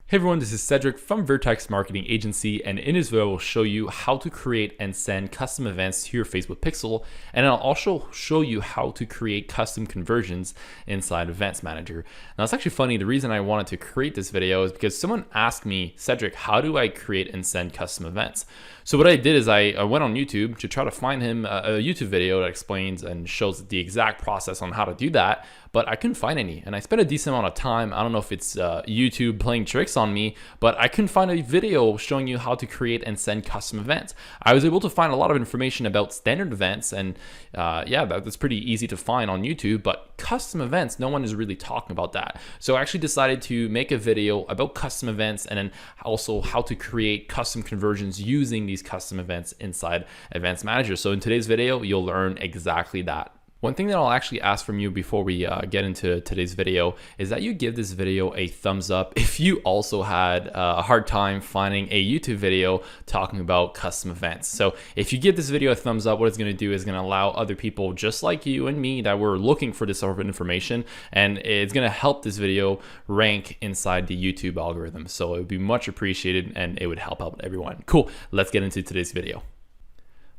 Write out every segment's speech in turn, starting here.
Hey everyone, this is Cedric from Vertex Marketing Agency, and in this video I will show you how to create and send custom events to your Facebook pixel, and I'll also show you how to create custom conversions inside Events Manager. Now it's actually funny, the reason I wanted to create this video is because someone asked me, Cedric, how do I create and send custom events? So what I did is I went on YouTube to try to find him a YouTube video that explains and shows the exact process on how to do that, but I couldn't find any, and I spent a decent amount of time. I don't know if it's YouTube playing tricks on me, but I couldn't find a video showing you how to create and send custom events. I was able to find a lot of information about standard events, and yeah, that's pretty easy to find on YouTube, but custom events, no one is really talking about that. So I actually decided to make a video about custom events and then also how to create custom conversions using these custom events inside Events Manager. So in today's video, you'll learn exactly that. One thing that I'll actually ask from you before we get into today's video is that you give this video a thumbs up if you also had a hard time finding a YouTube video talking about custom events. So if you give this video a thumbs up, what it's going to do is going to allow other people just like you and me that were looking for this sort of information, and it's going to help this video rank inside the YouTube algorithm. So it would be much appreciated and it would help out everyone. Cool, let's get into today's video.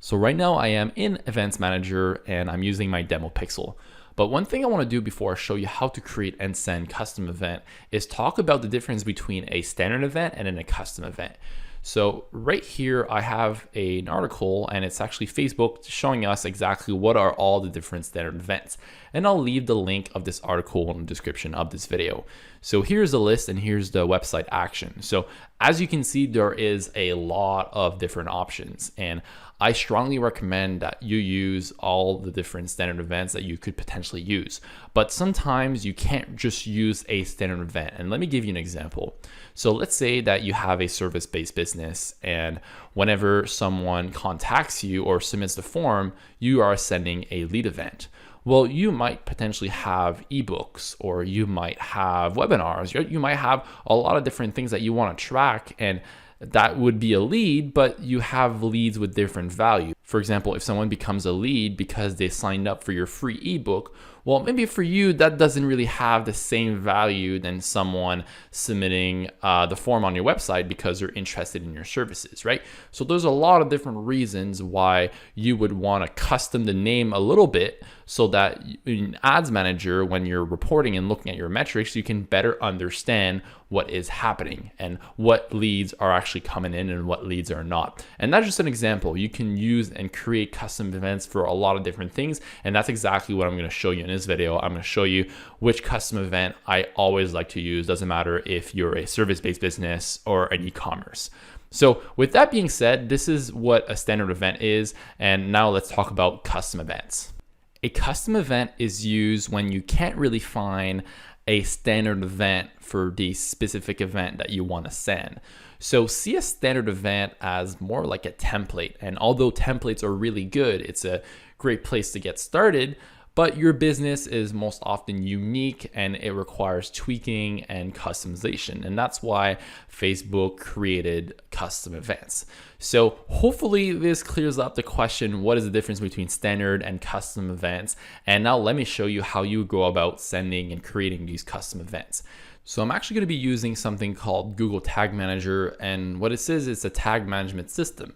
So right now I am in Events Manager and I'm using my demo pixel. But one thing I want to do before I show you how to create and send custom event is talk about the difference between a standard event and then a custom event. So right here I have an article, and it's actually Facebook showing us exactly what are all the different standard events. And I'll leave the link of this article in the description of this video. So here's the list and here's the website action. So as you can see, there is a lot of different options, and I strongly recommend that you use all the different standard events that you could potentially use. But sometimes you can't just use a standard event. And let me give you an example. So let's say that you have a service-based business, and whenever someone contacts you or submits the form, you are sending a lead event. Well, you might potentially have ebooks, or you might have webinars, you might have a lot of different things that you want to track, and that would be a lead, but you have leads with different value. For example, if someone becomes a lead because they signed up for your free ebook, well, maybe for you, that doesn't really have the same value than someone submitting the form on your website because they're interested in your services, right? So there's a lot of different reasons why you would want to custom the name a little bit so that in Ads Manager, when you're reporting and looking at your metrics, you can better understand what is happening and what leads are actually coming in and what leads are not. And that's just an example. You can use and create custom events for a lot of different things, and that's exactly what I'm going to show you in this video. I'm going to show you which custom event I always like to use. Doesn't matter if you're a service-based business or an e-commerce. So with that being said, this is what a standard event is, and now let's talk about custom events. A custom event is used when you can't really find a standard event for the specific event that you want to send. So see a standard event as more like a template. And although templates are really good, it's a great place to get started, but your business is most often unique and it requires tweaking and customization. And that's why Facebook created custom events. So hopefully this clears up the question, what is the difference between standard and custom events? And now let me show you how you go about sending and creating these custom events. So I'm actually going to be using something called Google Tag Manager, and what it says is a tag management system.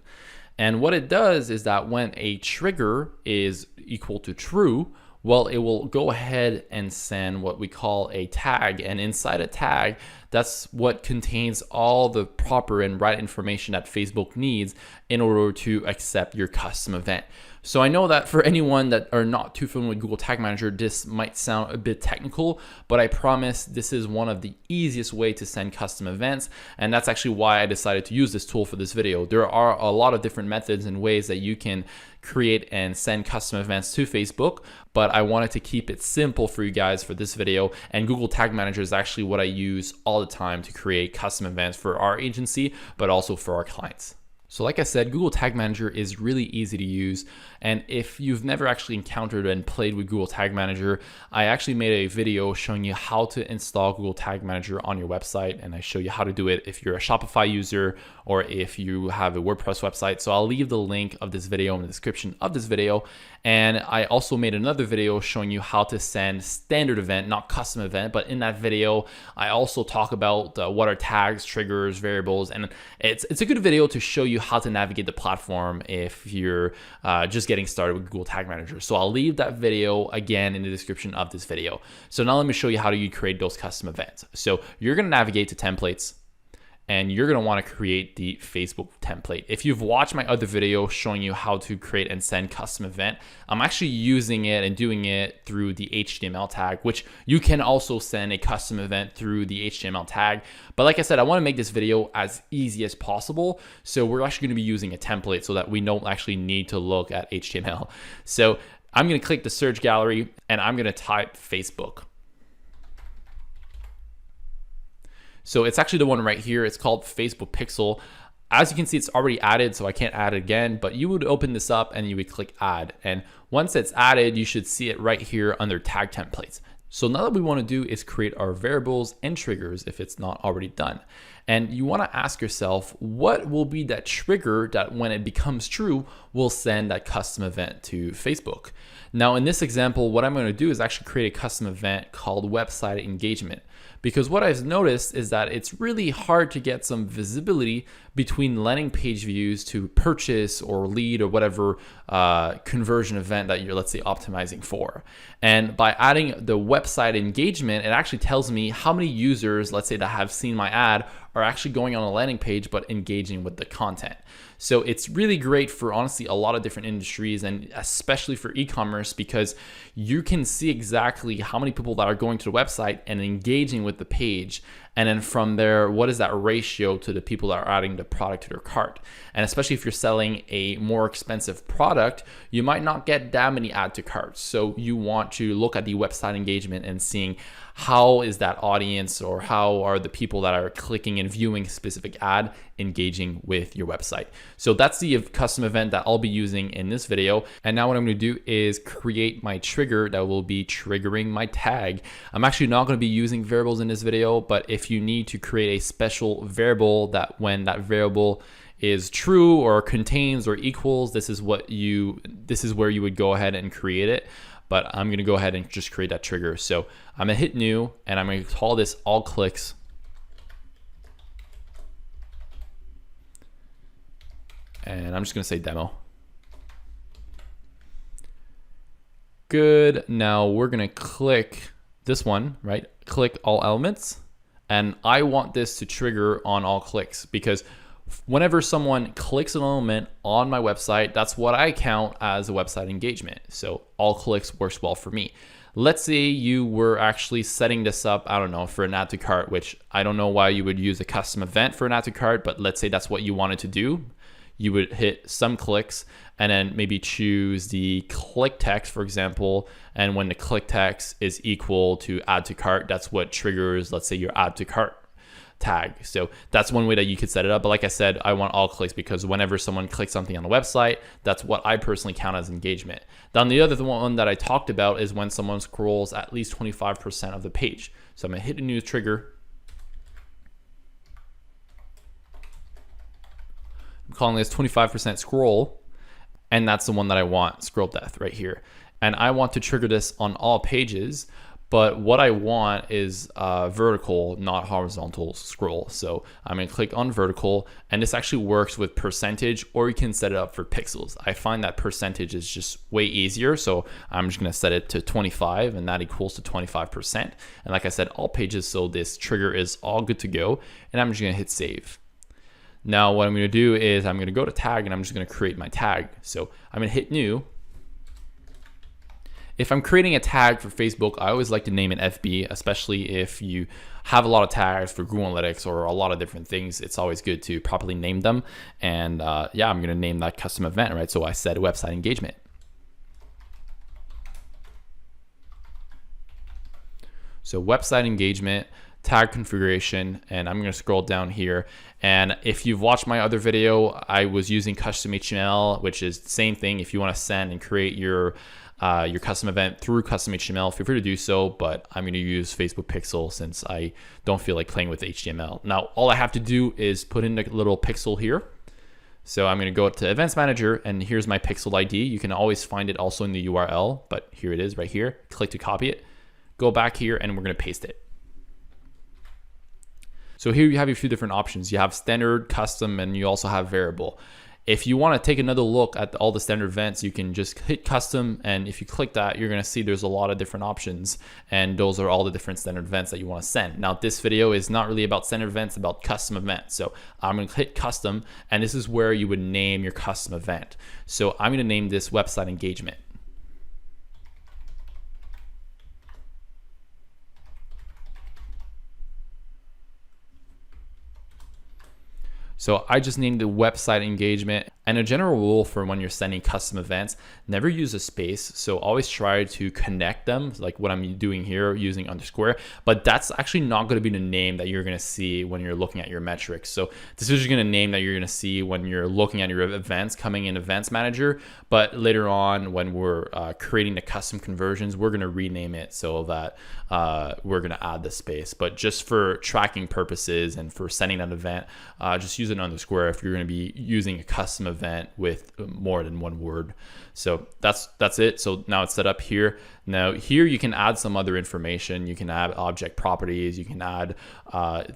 And what it does is that when a trigger is equal to true, well, it will go ahead and send what we call a tag. And inside a tag, that's what contains all the proper and right information that Facebook needs in order to accept your custom event. So I know that for anyone that are not too familiar with Google Tag Manager, this might sound a bit technical, but I promise this is one of the easiest way to send custom events. And that's actually why I decided to use this tool for this video. There are a lot of different methods and ways that you can create and send custom events to Facebook, but I wanted to keep it simple for you guys for this video. And Google Tag Manager is actually what I use all the time to create custom events for our agency, but also for our clients. So like I said, Google Tag Manager is really easy to use. And if you've never actually encountered and played with Google Tag Manager, I actually made a video showing you how to install Google Tag Manager on your website. And I show you how to do it if you're a Shopify user or if you have a WordPress website. So I'll leave the link of this video in the description of this video. And I also made another video showing you how to send standard event, not custom event. But in that video, I also talk about what are tags, triggers, variables. And it's a good video to show you how to navigate the platform if you're just getting started with Google Tag Manager. So I'll leave that video again in the description of this video. So now let me show you how you create those custom events. So you're gonna navigate to templates, and you're gonna wanna create the Facebook template. If you've watched my other video showing you how to create and send custom event, I'm actually using it and doing it through the HTML tag, which you can also send a custom event through the HTML tag. But like I said, I wanna make this video as easy as possible. So we're actually gonna be using a template so that we don't actually need to look at HTML. So I'm gonna click the search gallery and I'm gonna type Facebook. So it's actually the one right here. It's called Facebook Pixel. As you can see, it's already added, so I can't add it again, but you would open this up and you would click add. And once it's added, you should see it right here under tag templates. So now that we want to do is create our variables and triggers if it's not already done. And you want to ask yourself, what will be that trigger that when it becomes true, will send that custom event to Facebook? Now in this example, what I'm going to do is actually create a custom event called website engagement. Because what I've noticed is that it's really hard to get some visibility between landing page views to purchase or lead or whatever conversion event that you're, let's say, optimizing for. And by adding the website engagement, it actually tells me how many users, let's say, that have seen my ad are actually going on a landing page but engaging with the content. So it's really great for honestly a lot of different industries, and especially for e-commerce, because you can see exactly how many people that are going to the website and engaging with the page. And then from there, what is that ratio to the people that are adding the product to their cart? And especially if you're selling a more expensive product, you might not get that many add to carts. So you want to look at the website engagement and seeing how is that audience, or how are the people that are clicking and viewing a specific ad engaging with your website. So that's the custom event that I'll be using in this video. And now what I'm going to do is create my trigger that will be triggering my tag. I'm actually not going to be using variables in this video, but if you need to create a special variable that when that variable is true or contains or equals, this is where you would go ahead and create it. But I'm gonna go ahead and just create that trigger. So I'm gonna hit new and I'm gonna call this all clicks. And I'm just gonna say demo. Good, now we're gonna click this one, right? Click all elements. And I want this to trigger on all clicks, because whenever someone clicks an element on my website, that's what I count as a website engagement. So all clicks works well for me. Let's say you were actually setting this up, I don't know, for an add to cart, which I don't know why you would use a custom event for an add to cart, but let's say that's what you wanted to do. You would hit some clicks and then maybe choose the click text, for example. And when the click text is equal to add to cart, that's what triggers, let's say, your add to cart tag. So that's one way that you could set it up. But like I said, I want all clicks because whenever someone clicks something on the website, that's what I personally count as engagement. Then the other one that I talked about is when someone scrolls at least 25% of the page. So I'm gonna hit a new trigger. I'm calling this 25% scroll, and that's the one that I want, scroll depth right here. And I want to trigger this on all pages, but what I want is vertical, not horizontal scroll. So I'm gonna click on vertical, and this actually works with percentage, or you can set it up for pixels. I find that percentage is just way easier. So I'm just gonna set it to 25, and that equals to 25%. And like I said, all pages, so this trigger is all good to go. And I'm just gonna hit save. Now what I'm gonna do is I'm gonna go to tag, and I'm just gonna create my tag. So I'm gonna hit new. If I'm creating a tag for Facebook, I always like to name it FB, especially if you have a lot of tags for Google Analytics or a lot of different things. It's always good to properly name them. And yeah, I'm gonna name that custom event, right? So I said website engagement. So website engagement, tag configuration, and I'm going to scroll down here. And if you've watched my other video, I was using custom HTML, which is the same thing. If you want to send and create your custom event through custom HTML, feel free to do so, but I'm going to use Facebook Pixel since I don't feel like playing with HTML. Now, all I have to do is put in a little pixel here. So I'm going to go to Events Manager, and here's my pixel ID. You can always find it also in the URL, but here it is right here. Click to copy it. Go back here, and we're going to paste it. So here you have a few different options. You have standard, custom, and you also have variable. If you want to take another look at all the standard events, you can just hit custom, and if you click that, you're going to see there's a lot of different options, and those are all the different standard events that you want to send. Now, this video is not really about standard events, about custom events. So I'm going to hit custom, and this is where you would name your custom event. So I'm going to name this website engagement. So I just named the website engagement. And a general rule for when you're sending custom events, never use a space. So always try to connect them, like what I'm doing here using underscore, but that's actually not going to be the name that you're going to see when you're looking at your metrics. So this is just going to name that you're going to see when you're looking at your events coming in Events Manager. But later on, when we're creating the custom conversions, we're going to rename it so that we're going to add the space. But just for tracking purposes and for sending that event, just use an underscore if you're going to be using a custom event with more than one word. So that's it. So now it's set up here. Now here you can add some other information. You can add object properties. You can add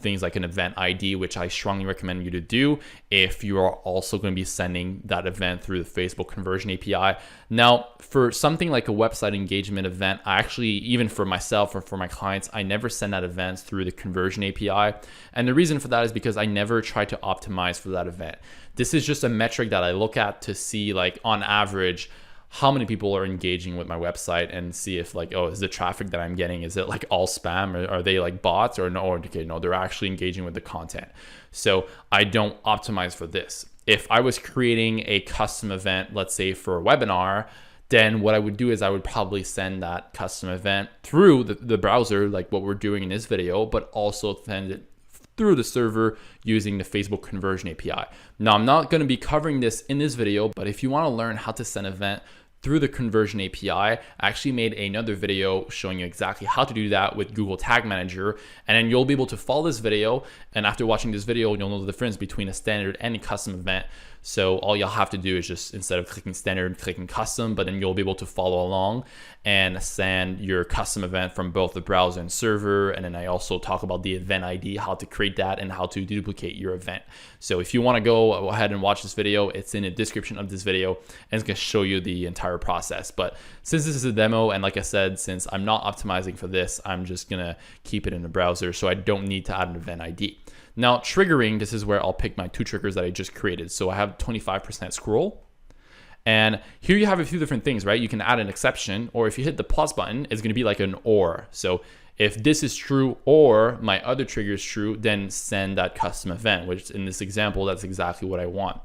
things like an event ID, which I strongly recommend you to do if you are also going to be sending that event through the Facebook Conversion API. Now for something like a website engagement event, I actually, even for myself or for my clients, I never send that event through the Conversion API. And the reason for that is because I never try to optimize for that event. This is just a metric that I look at to see, like, on average, how many people are engaging with my website, and see if, like, oh, is the traffic that I'm getting, is it like all spam, or are they like bots, or no? Okay, no, they're actually engaging with the content. So I don't optimize for this. If I was creating a custom event, let's say for a webinar, then what I would do is I would probably send that custom event through the browser, like what we're doing in this video, but also send it through the server using the Facebook Conversion API. Now, I'm not going to be covering this in this video, but if you want to learn how to send an event through the Conversion API, I actually made another video showing you exactly how to do that with Google Tag Manager, and then you'll be able to follow this video, and after watching this video, you'll know the difference between a standard and a custom event. So all you'll have to do is just, instead of clicking standard, clicking custom, but then you'll be able to follow along and send your custom event from both the browser and server. And then I also talk about the event ID, how to create that, and how to duplicate your event. So if you want to go ahead and watch this video, it's in the description of this video, and it's going to show you the entire process. But since this is a demo, and like I said, since I'm not optimizing for this, I'm just going to keep it in the browser, so I don't need to add an event ID. Now, triggering, this is where I'll pick my two triggers that I just created. So I have 25% scroll. And here you have a few different things, right? You can add an exception, or if you hit the plus button, it's going to be like an or. So if this is true or my other trigger is true, then send that custom event, which in this example, that's exactly what I want.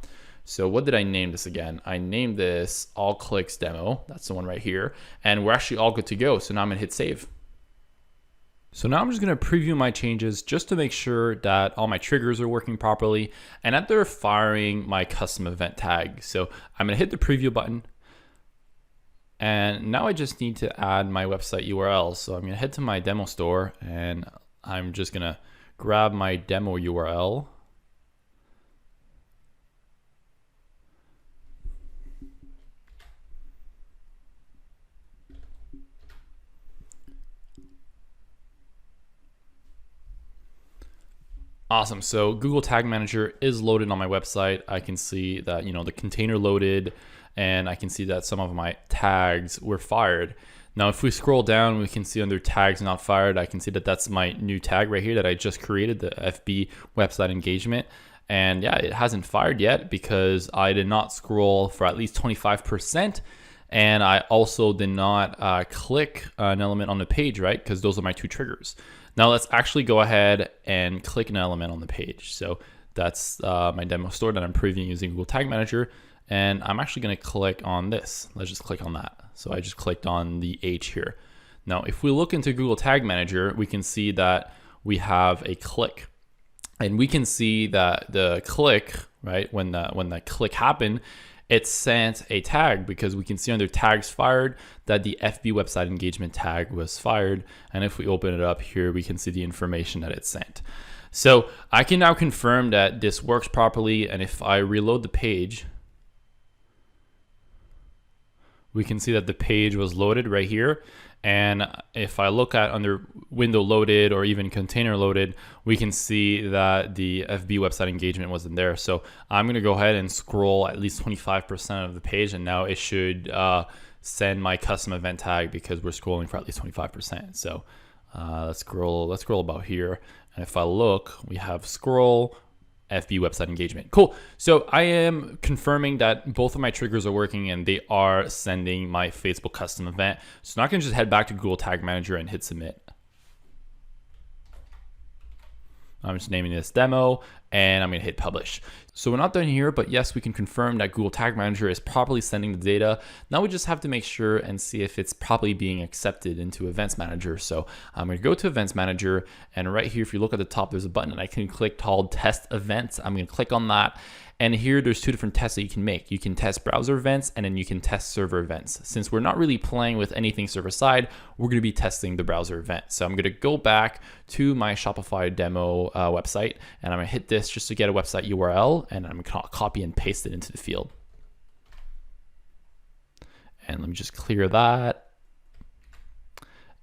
So what did I name this again? I named this All Clicks Demo. That's the one right here. And we're actually all good to go. So now I'm going to hit save. So now I'm just going to preview my changes just to make sure that all my triggers are working properly and that they're firing my custom event tag. So I'm going to hit the preview button. And now I just need to add my website URL. So I'm going to head to my demo store, and I'm just going to grab my demo URL. Awesome. So Google Tag Manager is loaded on my website. I can see that, the container loaded, and I can see that some of my tags were fired. Now, if we scroll down, we can see under tags not fired, I can see that that's my new tag right here that I just created, the FB website engagement. And yeah, it hasn't fired yet because I did not scroll for at least 25%. And I also did not click an element on the page, right? Because those are my two triggers. Now let's actually go ahead and click an element on the page. So that's my demo store that I'm previewing using Google Tag Manager. And I'm actually going to click on this. Let's just click on that. So I just clicked on the H here. Now, if we look into Google Tag Manager, we can see that we have a click. And we can see that the click, right, when that click happened, it sent a tag, because we can see under tags fired that the FB website engagement tag was fired. And if we open it up here, we can see the information that it sent. So I can now confirm that this works properly. And if I reload the page, we can see that the page was loaded right here. And if I look at under window loaded or even container loaded, we can see that the FB website engagement wasn't there. So I'm going to go ahead and scroll at least 25% of the page, and now it should send my custom event tag, because we're scrolling for at least 25%. So let's scroll about here. And if I look, we have scroll, FB website engagement. Cool. So I am confirming that both of my triggers are working and they are sending my Facebook custom event. So now I can just head back to Google Tag Manager and hit submit. I'm just naming this demo, and I'm going to hit publish. So we're not done here, but yes, we can confirm that Google Tag Manager is properly sending the data. Now we just have to make sure and see if it's properly being accepted into Events Manager. So I'm going to go to Events Manager, and right here, if you look at the top, there's a button that I can click called Test Events. I'm going to click on that. And here there's two different tests that you can make. You can test browser events, and then you can test server events. Since we're not really playing with anything server side, we're going to be testing the browser event. So I'm going to go back to my Shopify demo website, and I'm going to hit this just to get a website URL, and I'm going to copy and paste it into the field. And let me just clear that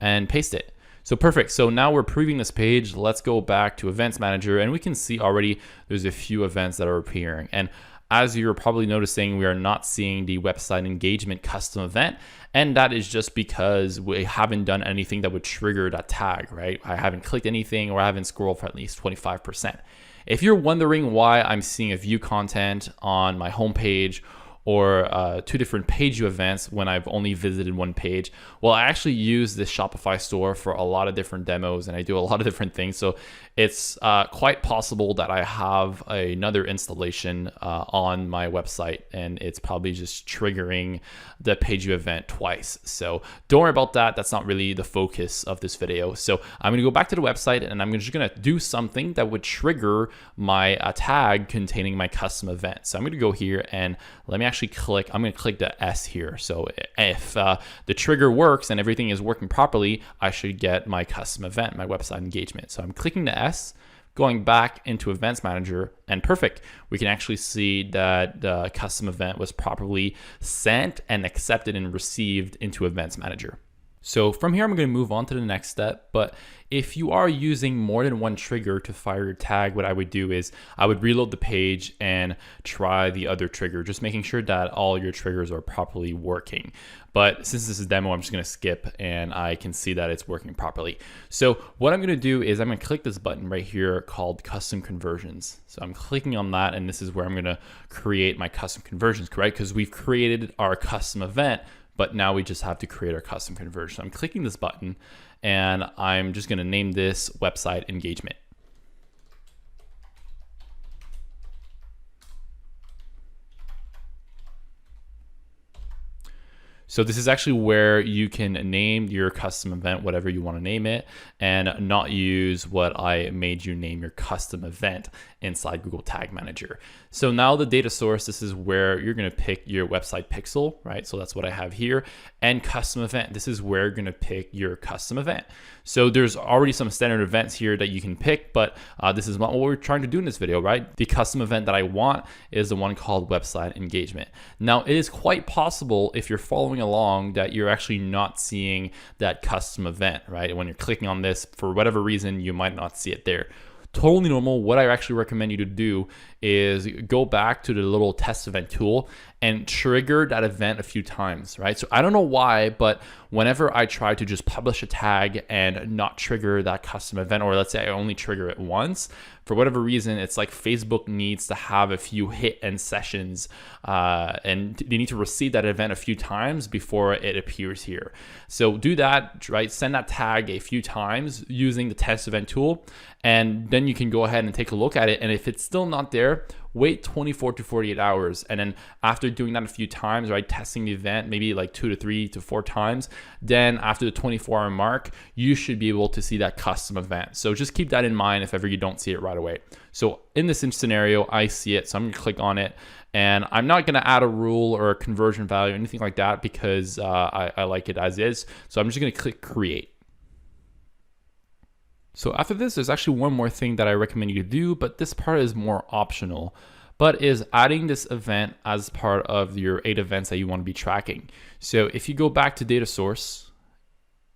and paste it. So perfect. So now we're previewing this page. Let's go back to Events Manager, and we can see already there's a few events that are appearing. And as you're probably noticing, we are not seeing the website engagement custom event. And that is just because we haven't done anything that would trigger that tag, right? I haven't clicked anything, or I haven't scrolled for at least 25%. If you're wondering why I'm seeing a view content on my homepage, or two different page view events when I've only visited one page. Well, I actually use this Shopify store for a lot of different demos, and I do a lot of different things. So it's quite possible that I have another installation on my website, and it's probably just triggering the page view event twice. So don't worry about that. That's not really the focus of this video. So I'm gonna go back to the website, and I'm just gonna do something that would trigger my tag containing my custom event. So I'm gonna go here, and let me actually click, I'm going to click the S here. So if the trigger works and everything is working properly, I should get my custom event, my website engagement. So I'm clicking the S, going back into Events Manager, and perfect. We can actually see that the custom event was properly sent and accepted and received into Events Manager. So from here, I'm going to move on to the next step. But if you are using more than one trigger to fire your tag, what I would do is I would reload the page and try the other trigger, just making sure that all your triggers are properly working. But since this is demo, I'm just going to skip, and I can see that it's working properly. So what I'm going to do is I'm going to click this button right here called Custom Conversions. So I'm clicking on that, and this is where I'm going to create my custom conversions, correct? Because we've created our custom event, but now we just have to create our custom conversion. So I'm clicking this button, and I'm just gonna name this website engagement. So this is actually where you can name your custom event whatever you want to name it, and not use what I made you name your custom event inside Google Tag Manager. So now the data source, this is where you're going to pick your website pixel, right? So that's what I have here. And custom event, this is where you're going to pick your custom event. So there's already some standard events here that you can pick, but this is not what we're trying to do in this video, right? The custom event that I want is the one called website engagement. Now it is quite possible, if you're following along, that you're actually not seeing that custom event, right? When you're clicking on this, for whatever reason, you might not see it there. Totally normal. What I actually recommend you to do is go back to the little test event tool and trigger that event a few times, right? So I don't know why, but whenever I try to just publish a tag and not trigger that custom event, or let's say I only trigger it once, for whatever reason, it's like Facebook needs to have a few hit and sessions, and they need to receive that event a few times before it appears here. So do that, right? Send that tag a few times using the test event tool, and then you can go ahead and take a look at it. And if it's still not there, wait 24 to 48 hours. And then after doing that a few times, right, testing the event, maybe like 2 to 3 to 4 times, then after the 24-hour mark, you should be able to see that custom event. So just keep that in mind if ever you don't see it right away. So in this scenario, I see it. So I'm gonna click on it. And I'm not going to add a rule or a conversion value or anything like that because I like it as is. So I'm just going to click create. So after this, there's actually one more thing that I recommend you do, but this part is more optional, but is adding this event as part of your 8 events that you want to be tracking. So if you go back to data source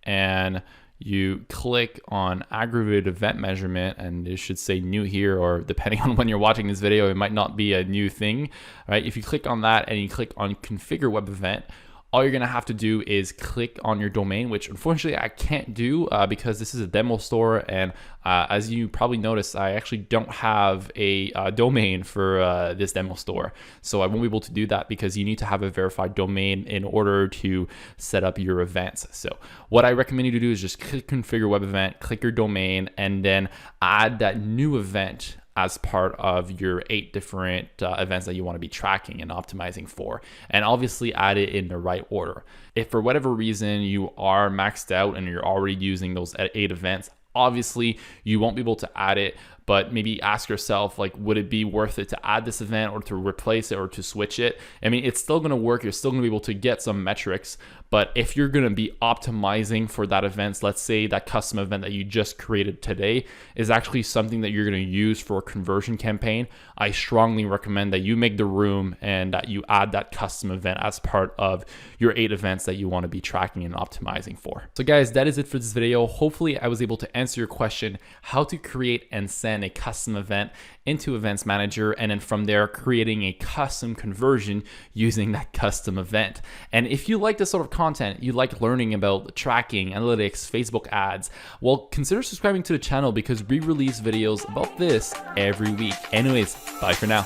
and you click on aggregated event measurement, and it should say new here, or depending on when you're watching this video, it might not be a new thing, right? If you click on that and you click on configure web event, all you're gonna have to do is click on your domain, which unfortunately I can't do because this is a demo store, and as you probably noticed, I actually don't have a domain for this demo store. So I won't be able to do that because you need to have a verified domain in order to set up your events. So what I recommend you to do is just click configure web event, click your domain, and then add that new event as part of your 8 different events that you want to be tracking and optimizing for. And obviously add it in the right order. If for whatever reason you are maxed out and you're already using those 8 events, obviously you won't be able to add it, but maybe ask yourself, like, would it be worth it to add this event or to replace it or to switch it? I mean, it's still gonna work. You're still gonna be able to get some metrics, but if you're gonna be optimizing for that event, let's say that custom event that you just created today is actually something that you're gonna use for a conversion campaign, I strongly recommend that you make the room and that you add that custom event as part of your 8 events that you wanna be tracking and optimizing for. So guys, that is it for this video. Hopefully I was able to answer your question, how to create and send a custom event into Events Manager, and then from there creating a custom conversion using that custom event. And if you like this sort of content, you like learning about tracking, analytics, Facebook ads, well, consider subscribing to the channel because we release videos about this every week. Anyways, bye for now.